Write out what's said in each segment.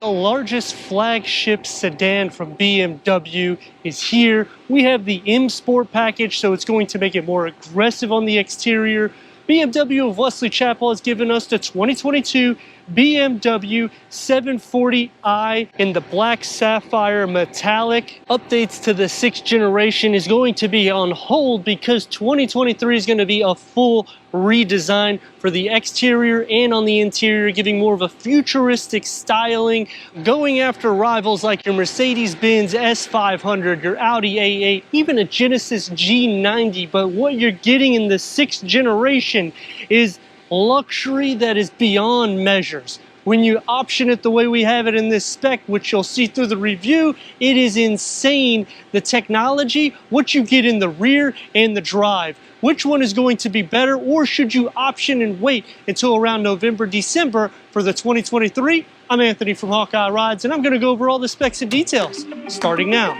The largest flagship sedan from BMW is here. We have the M Sport package, so it's going to make it more aggressive on the exterior. BMW of Wesley Chapel has given us the 2022 BMW 740i in the black sapphire metallic. Updates to the 6th generation is going to be on hold because 2023 is going to be a full redesign for the exterior and on the interior, giving more of a futuristic styling, going after rivals like your Mercedes-Benz S500, your Audi A8, even a Genesis G90. But what you're getting in the 6th generation is luxury that is beyond measures. When you option it the way we have it in this spec, which you'll see through the review, it is insane. The technology, what you get in the rear and the drive. Which one is going to be better, or should you option and wait until around November, December for the 2023? I'm Anthony from Hawkeye Rides, and I'm going to go over all the specs and details, starting now.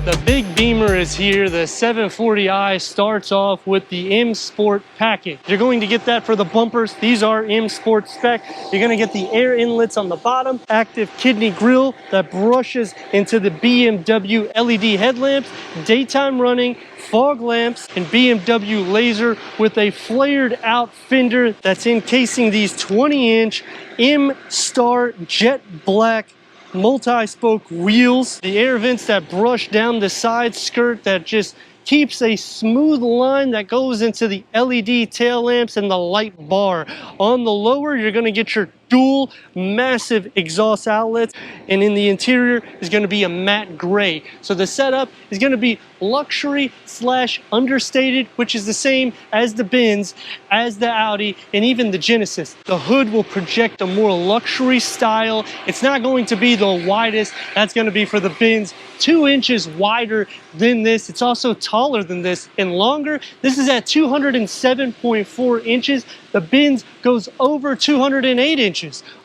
The big beamer is here. The 740i starts off with the M Sport package. You're going to get that for the bumpers. These are M Sport spec. You're going to get the air inlets on the bottom, active kidney grille that brushes into the BMW LED headlamps, daytime running, fog lamps, and BMW laser with a flared out fender that's encasing these 20-inch M-Star jet black multi-spoke wheels, the air vents that brush down the side skirt that just keeps a smooth line that goes into the LED tail lamps and the light bar. On the lower, you're going to get your dual massive exhaust outlets, and in the interior is going to be a matte gray. So the setup is going to be luxury slash understated, which is the same as the Benz, as the Audi, and even the Genesis. The hood will project a more luxury style. It's not going to be the widest. That's going to be for the Benz, 2 inches wider than this. It's also taller than this and longer. This is at 207.4 inches. The Benz goes over 208 inches.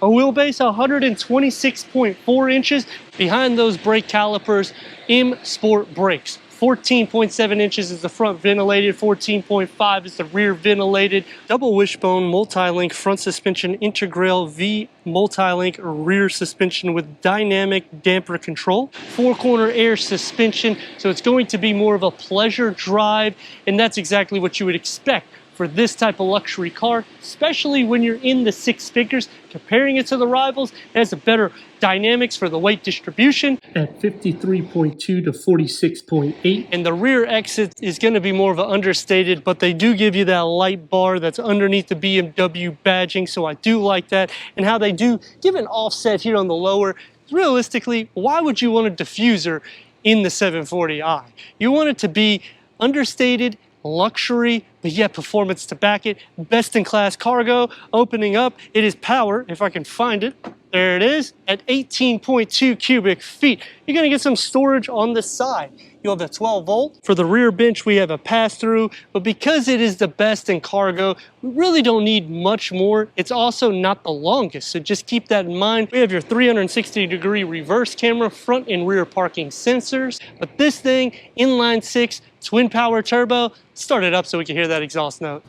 A wheelbase 126.4 inches. Behind those brake calipers, M Sport brakes. 14.7 inches is the front ventilated, 14.5 is the rear ventilated. Double wishbone multi-link front suspension, Integral V multi-link rear suspension with dynamic damper control. 4-corner air suspension, so it's going to be more of a pleasure drive, and that's exactly what you would expect for this type of luxury car, especially when you're in the 6 figures. Comparing it to the rivals, it has a better dynamics for the weight distribution at 53.2 to 46.8. And the rear exit is going to be more of an understated, but they do give you that light bar that's underneath the BMW badging, so I do like that. And how they do give an offset here on the lower. Realistically, why would you want a diffuser in the 740i? You want it to be understated, luxury, but yet performance to back it. Best in class cargo. Opening up, it is power, if I can find it. There it is, at 18.2 cubic feet. You're gonna get some storage on the side. You'll have a 12 volt. For the rear bench, we have a pass-through, but because it is the best in cargo, we really don't need much more. It's also not the longest, so just keep that in mind. We have your 360-degree reverse camera, front and rear parking sensors, but this thing, inline 6, twin power turbo. Start it up so we can hear that exhaust note.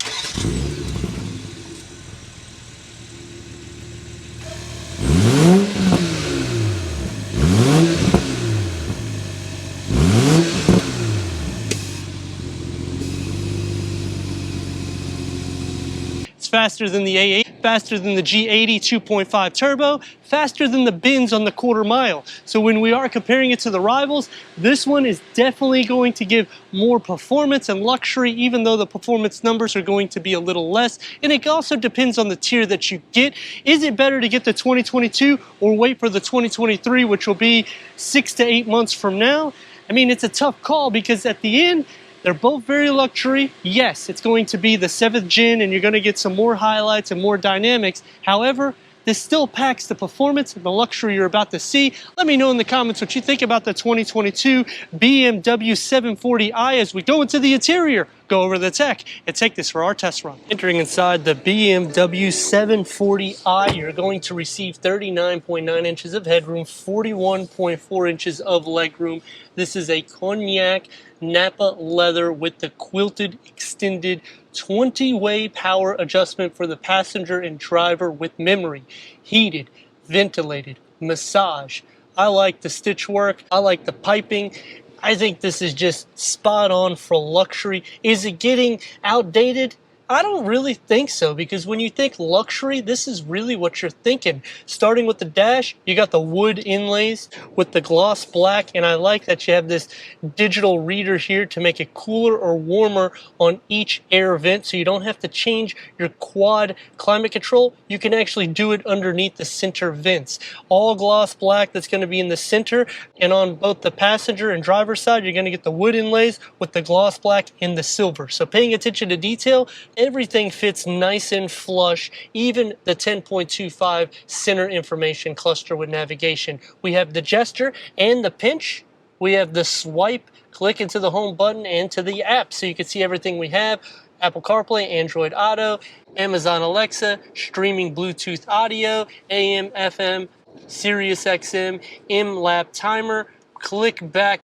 Faster than the A8, faster than the G80 2.5 turbo, faster than the Benz on the quarter mile. So when we are comparing it to the rivals, this one is definitely going to give more performance and luxury, even though the performance numbers are going to be a little less. And it also depends on the tier that you get. Is it better to get the 2022 or wait for the 2023, which will be 6 to 8 months from now? I mean, it's a tough call because at the end, they're both very luxury. Yes, it's going to be the 7th gen and you're going to get some more highlights and more dynamics. However, this still packs the performance and the luxury you're about to see. Let me know in the comments what you think about the 2022 BMW 740i as we go into the interior, go over the tech, and take this for our test run. Entering inside the BMW 740i, you're going to receive 39.9 inches of headroom, 41.4 inches of legroom. This is a cognac Napa leather with the quilted extended 20-way power adjustment for the passenger and driver with memory, heated, ventilated, massage. I like the stitch work. I like the piping. I think this is just spot on for luxury. Is it getting outdated? I don't really think so, because when you think luxury, this is really what you're thinking. Starting with the dash, you got the wood inlays with the gloss black, and I like that you have this digital reader here to make it cooler or warmer on each air vent, so you don't have to change your quad climate control. You can actually do it underneath the center vents. All gloss black that's going to be in the center, and on both the passenger and driver side, you're going to get the wood inlays with the gloss black and the silver. So paying attention to detail, everything fits nice and flush, even the 10.25 center information cluster with navigation. We have the gesture and the pinch. We have the swipe, click into the home button and to the app so you can see everything we have. Apple CarPlay, Android Auto, Amazon Alexa, streaming Bluetooth audio, AM, FM, Sirius XM, M-Lab timer, click back.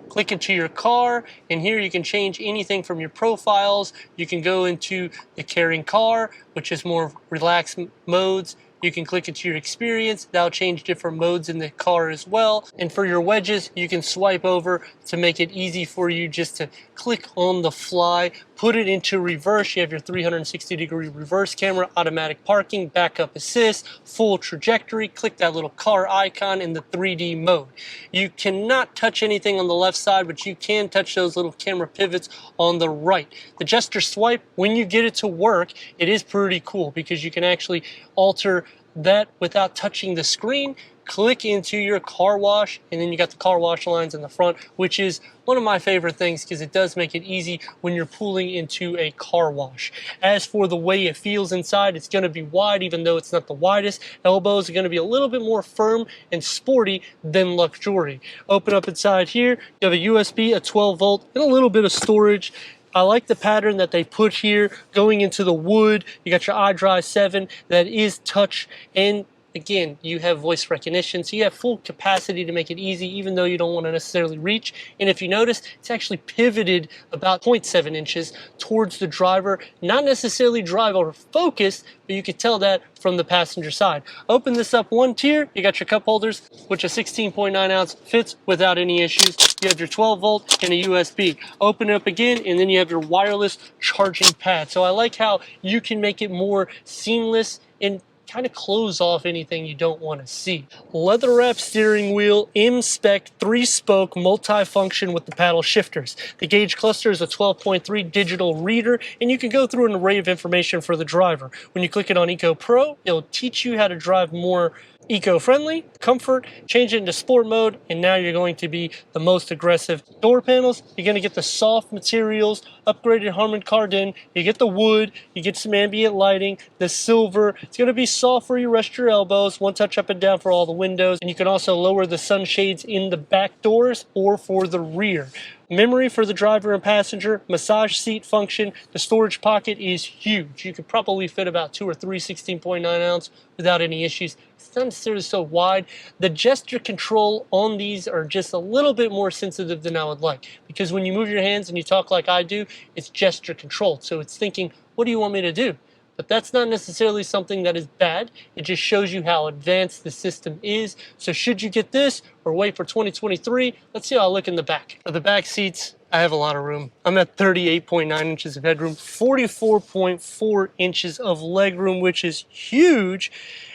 Click into your car, and here you can change anything from your profiles. You can go into the carrying car, which is more relaxed modes. You can click into your experience. That'll change different modes in the car as well. And for your wedges, you can swipe over to make it easy for you just to click on the fly. Put it into reverse. You have your 360-degree reverse camera, automatic parking, backup assist, full trajectory. Click that little car icon in the 3D mode. You cannot touch anything on the left side, but you can touch those little camera pivots on the right. The gesture swipe, when you get it to work, it is pretty cool because you can actually alter that without touching the screen. Click into your car wash, and then you got the car wash lines in the front, which is one of my favorite things because it does make it easy when you're pulling into a car wash. As for the way it feels inside, it's going to be wide, even though it's not the widest. Elbows are going to be a little bit more firm and sporty than luxury. Open up inside here, you have a USB, a 12 volt, and a little bit of storage. I like the pattern that they put here going into the wood. You got your iDrive 7 that is touch, and again, you have voice recognition, so you have full capacity to make it easy, even though you don't want to necessarily reach. And if you notice, it's actually pivoted about 0.7 inches towards the driver, not necessarily driver focused, but you could tell that from the passenger side. Open this up one tier, you got your cup holders, which a 16.9 ounce fits without any issues. You have your 12 volt and a USB. Open it up again, and then you have your wireless charging pad. So I like how you can make it more seamless and kind of close off anything you don't want to see. Leather wrap steering wheel, M-Spec 3-spoke multi-function with the paddle shifters. The gauge cluster is a 12.3 digital reader, and you can go through an array of information for the driver. When you click it on Eco Pro, it'll teach you how to drive more eco-friendly, comfort, change it into sport mode, and now you're going to be the most aggressive. Door panels, you're going to get the soft materials, upgraded Harman Kardon, you get the wood, you get some ambient lighting, the silver. It's going to be soft where you rest your elbows, one touch up and down for all the windows, and you can also lower the sunshades in the back doors or for the rear. Memory for the driver and passenger, massage seat function. The storage pocket is huge. You could probably fit about 2 or 3 16.9 ounce without any issues. It's not necessarily so wide. The gesture control on these are just a little bit more sensitive than I would like, because when you move your hands and you talk like I do, it's gesture controlled. So it's thinking, what do you want me to do? But that's not necessarily something that is bad. It just shows you how advanced the system is. So should you get this or wait for 2023, let's see how I look in the back. For the back seats, I have a lot of room. I'm at 38.9 inches of headroom, 44.4 inches of legroom, which is huge.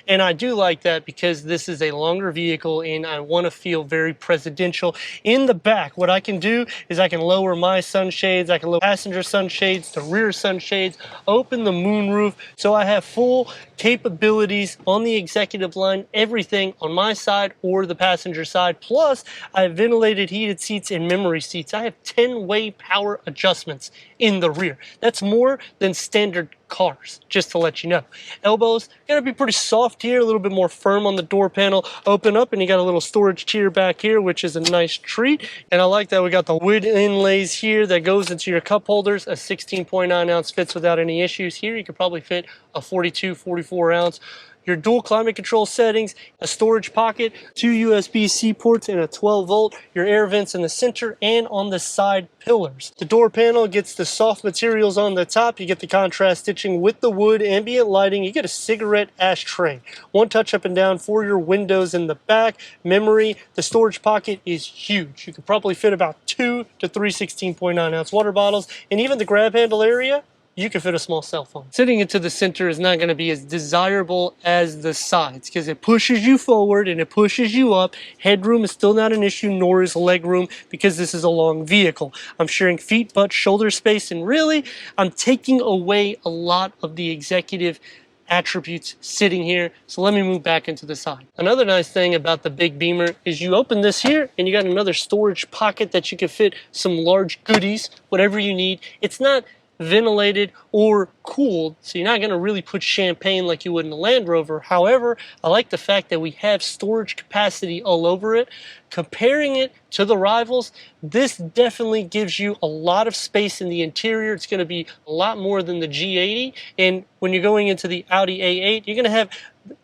And I do like that because this is a longer vehicle and I want to feel very presidential. In the back, what I can do is I can lower my sunshades, I can lower passenger sunshades, the rear sunshades, open the moonroof, so I have full capabilities on the executive line, everything on my side or the passenger side. side. Plus, I have ventilated heated seats and memory seats. I have 10-way power adjustments in the rear. That's more than standard cars, just to let you know. Elbows gonna be pretty soft here, a little bit more firm on the door panel. Open up and you got a little storage tier back here, which is a nice treat. And I like that we got the wood inlays here that goes into your cup holders. A 16.9 ounce fits without any issues. Here you could probably fit a 42, 44 ounce. Your dual climate control settings, a storage pocket, 2 USB-C ports and a 12 volt, your air vents in the center and on the side pillars. The door panel gets the soft materials on the top. You get the contrast stitching with the wood, ambient lighting. You get a cigarette ashtray. One touch up and down for your windows in the back. Memory, the storage pocket is huge. You could probably fit about 2 to 3 16.9 ounce water bottles, and even the grab handle area, you can fit a small cell phone. Sitting into the center is not going to be as desirable as the sides because it pushes you forward and it pushes you up. Headroom is still not an issue, nor is leg room because this is a long vehicle. I'm sharing feet, butt, shoulder space, and really, I'm taking away a lot of the executive attributes sitting here. So let me move back into the side. Another nice thing about the big Beamer is you open this here and you got another storage pocket that you can fit some large goodies, whatever you need. It's not ventilated or cooled, so you're not going to really put champagne like you would in a Land Rover. However, I like the fact that we have storage capacity all over it. Comparing it to the rivals, this definitely gives you a lot of space in the interior. It's going to be a lot more than the G80, and when you're going into the Audi A8, you're going to have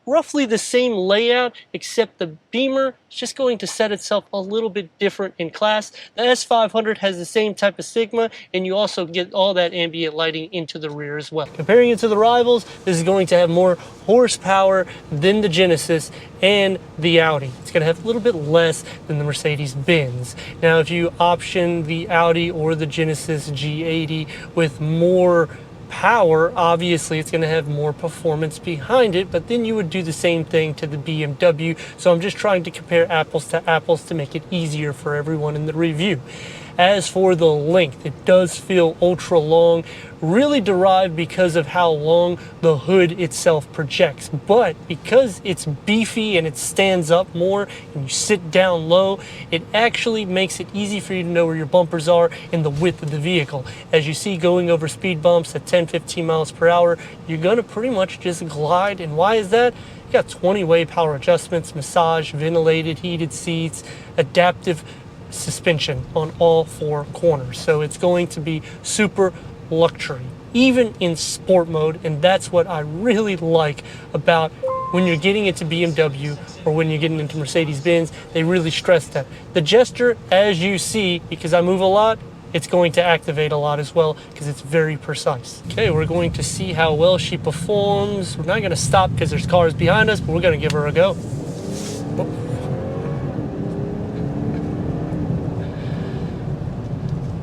roughly the same layout, except the Beamer is just going to set itself a little bit different in class. The S500 has the same type of Sigma, and you also get all that ambient lighting into the rear as well. Comparing it to the rivals, this is going to have more horsepower than the Genesis and the Audi. It's going to have a little bit less than the Mercedes-Benz. Now, if you option the Audi or the Genesis G80 with more power, obviously it's going to have more performance behind it, but then you would do the same thing to the BMW. So I'm just trying to compare apples to apples to make it easier for everyone in the review. As for the length, it does feel ultra long, really derived because of how long the hood itself projects. But because it's beefy and it stands up more and you sit down low, it actually makes it easy for you to know where your bumpers are and the width of the vehicle. As you see, going over speed bumps at 10-15 miles per hour, you're gonna pretty much just glide. And why is that? You got 20-way power adjustments, massage, ventilated, heated seats, adaptive suspension on all 4 corners. So it's going to be super luxury, even in sport mode, and that's what I really like about when you're getting into BMW or when you're getting into Mercedes-Benz. They really stress that. The gesture, as you see, because I move a lot, it's going to activate a lot as well because it's very precise. Okay, we're going to see how well she performs. We're not going to stop because there's cars behind us, but we're going to give her a go. Whoop.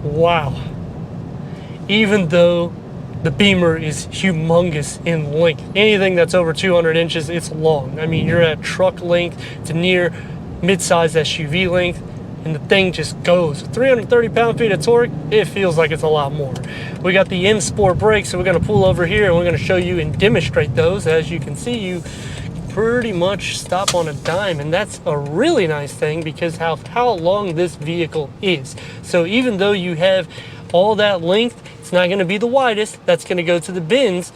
Wow. Even though the Beamer is humongous in length, anything that's over 200 inches, it's long. I mean, you're at truck length to near mid-size SUV length, and the thing just goes. 330 pound-feet of torque, it feels like it's a lot more. We got the M Sport brakes, so we're gonna pull over here and we're gonna show you and demonstrate those. As you can see, you pretty much stop on a dime, and that's a really nice thing because how long this vehicle is. So even though you have all that length, it's not going to be the widest. That's going to go to the bins,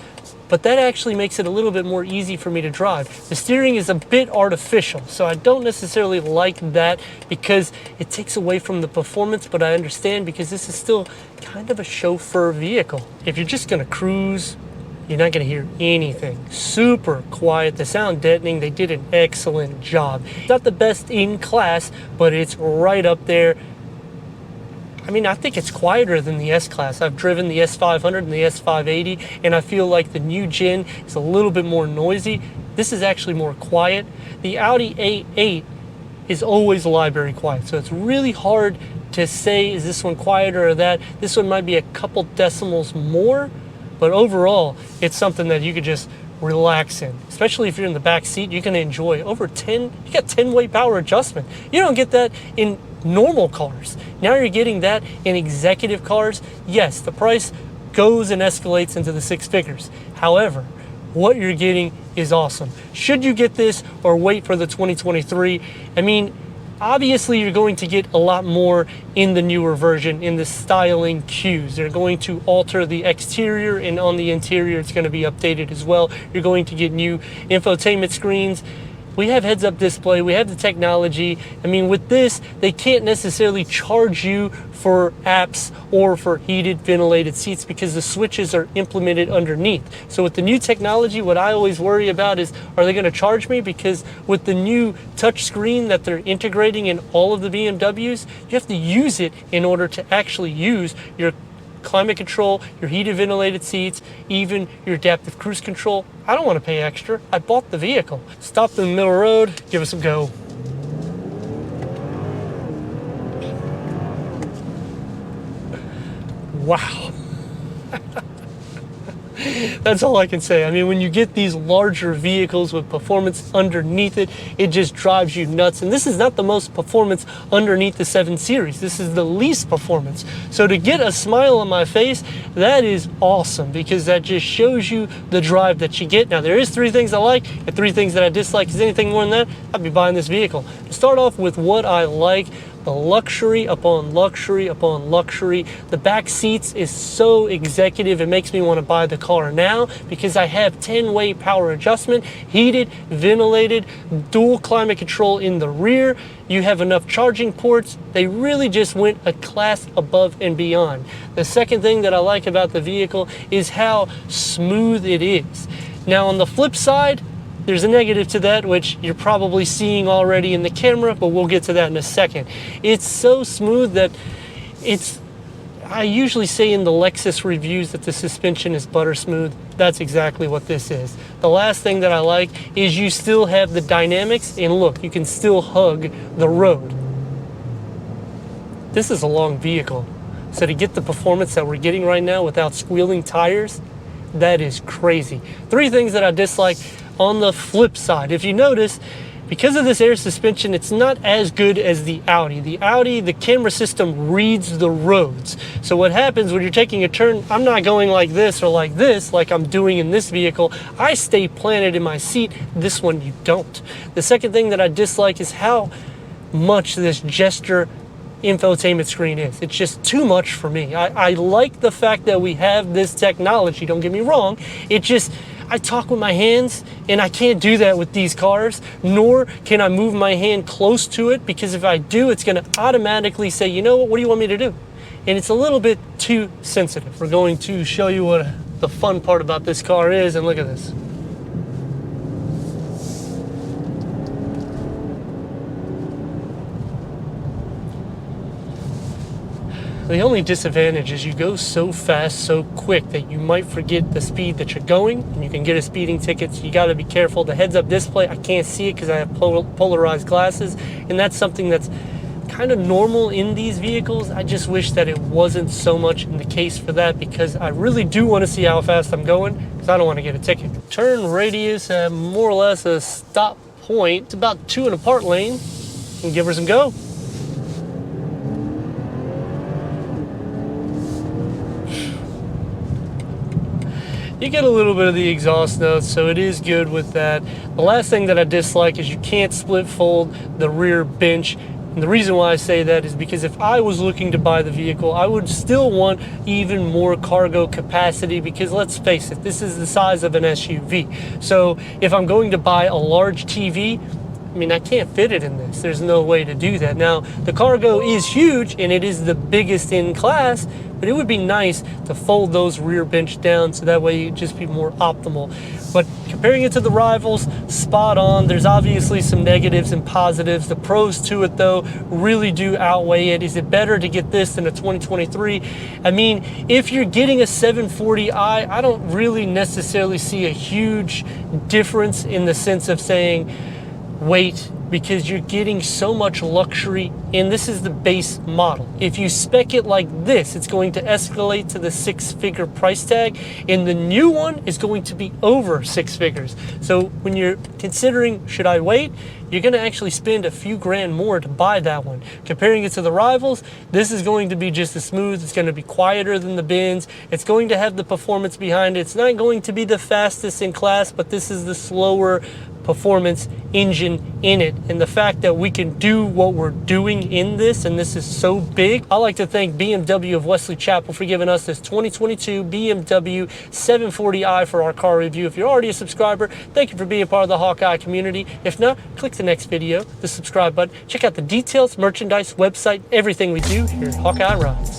but that actually makes it a little bit more easy for me to drive. The steering is a bit artificial, so I don't necessarily like that because it takes away from the performance, but I understand because this is still kind of a chauffeur vehicle. If you're just going to cruise, you're not going to hear anything. Super quiet. The sound deadening, they did an excellent job. It's not the best in class, but it's right up there. I mean, I think it's quieter than the S-Class. I've driven the S500 and the S580, and I feel like the new gen is a little bit more noisy. This is actually more quiet. The Audi A8 is always library quiet, so it's really hard to say, is this one quieter or that? This one might be a couple decimals more, but overall, it's something that you could just relax in. Especially if you're in the back seat, you can enjoy over 10, you got 10-way power adjustment. You don't get that in normal cars. Now you're getting that in executive cars. Yes, the price goes and escalates into the 6 figures. However, what you're getting is awesome. Should you get this or wait for the 2023? I mean, Obviously, you're going to get a lot more in the newer version in the styling cues. They're going to alter the exterior, and on the interior, it's going to be updated as well. You're going to get new infotainment screens. We have heads-up display, we have the technology. I mean, with this, they can't necessarily charge you for apps or for heated, ventilated seats because the switches are implemented underneath. So with the new technology, what I always worry about is, are they gonna charge me? Because with the new touch screen that they're integrating in all of the BMWs, you have to use it in order to actually use your climate control, your heated ventilated seats, even your adaptive cruise control. I don't want to pay extra. I bought the vehicle. Stop in the middle of the road, give us a go. Wow. That's all I can say. I mean, when you get these larger vehicles with performance underneath it, it just drives you nuts. And this is not the most performance underneath the 7 Series. This is the least performance. So to get a smile on my face, that is awesome because that just shows you the drive that you get. Now, there is 3 things I like and 3 things that I dislike. Is anything more than that, I'd be buying this vehicle. To start off with what I like, the luxury upon luxury upon luxury. The back seats is so executive, it makes me want to buy the car now because I have 10-way power adjustment, heated, ventilated, dual climate control in the rear. You have enough charging ports. They really just went a class above and beyond. The second thing that I like about the vehicle is how smooth it is. Now on the flip side, there's a negative to that, which you're probably seeing already in the camera, but we'll get to that in a second. It's so smooth that I usually say in the Lexus reviews that the suspension is butter smooth. That's exactly what this is. The last thing that I like is you still have the dynamics, and look, you can still hug the road. This is a long vehicle. So to get the performance that we're getting right now without squealing tires, that is crazy. 3 things that I dislike. On the flip side, if you notice, because of this air suspension, it's not as good as the Audi. The Audi, the camera system reads the roads. So what happens when you're taking a turn, I'm not going like this or like this, like I'm doing in this vehicle. I stay planted in my seat. This one, you don't. The second thing that I dislike is how much this gesture infotainment screen is. It's just too much for me. I like the fact that we have this technology, don't get me wrong. It just, I talk with my hands and I can't do that with these cars, nor can I move my hand close to it because if I do, it's gonna automatically say, you know what do you want me to do? And it's a little bit too sensitive. We're going to show you what the fun part about this car is, and look at this. The only disadvantage is you go so fast, so quick that you might forget the speed that you're going, and you can get a speeding ticket, so you gotta be careful. The heads-up display, I can't see it because I have polarized glasses, and that's something that's kind of normal in these vehicles. I just wish that it wasn't so much in the case for that because I really do want to see how fast I'm going because I don't want to get a ticket. Turn radius at more or less a stop point. It's about 2 and a part lane, and give her some go. You get a little bit of the exhaust notes, so it is good with that. The last thing that I dislike is you can't split fold the rear bench. And the reason why I say that is because if I was looking to buy the vehicle, I would still want even more cargo capacity because let's face it, this is the size of an SUV. So if I'm going to buy a large TV, I mean, I can't fit it in this. There's no way to do that. Now, the cargo is huge and it is the biggest in class, but it would be nice to fold those rear bench down so that way you'd just be more optimal. But comparing it to the rivals, spot on. There's obviously some negatives and positives. The pros to it, though, really do outweigh it. Is it better to get this than a 2023? I mean, if you're getting a 740i, I don't really necessarily see a huge difference in the sense of saying, wait, because you're getting so much luxury, and this is the base model. If you spec it like this, it's going to escalate to the 6-figure price tag, and the new one is going to be over 6 figures. So when you're considering, should I wait? You're gonna actually spend a few grand more to buy that one. Comparing it to the rivals, this is going to be just as smooth. It's gonna be quieter than the Benz. It's going to have the performance behind it. It's not going to be the fastest in class, but this is the slower performance engine in it. And the fact that we can do what we're doing in this, and this is so big, I like to thank BMW of Wesley Chapel for giving us this 2022 BMW 740i for our car review. If you're already a subscriber, thank you for being part of the Hawkeye community. If not, click the next video, the subscribe button. Check out the details, merchandise, website, everything we do here at Hawkeye Rides.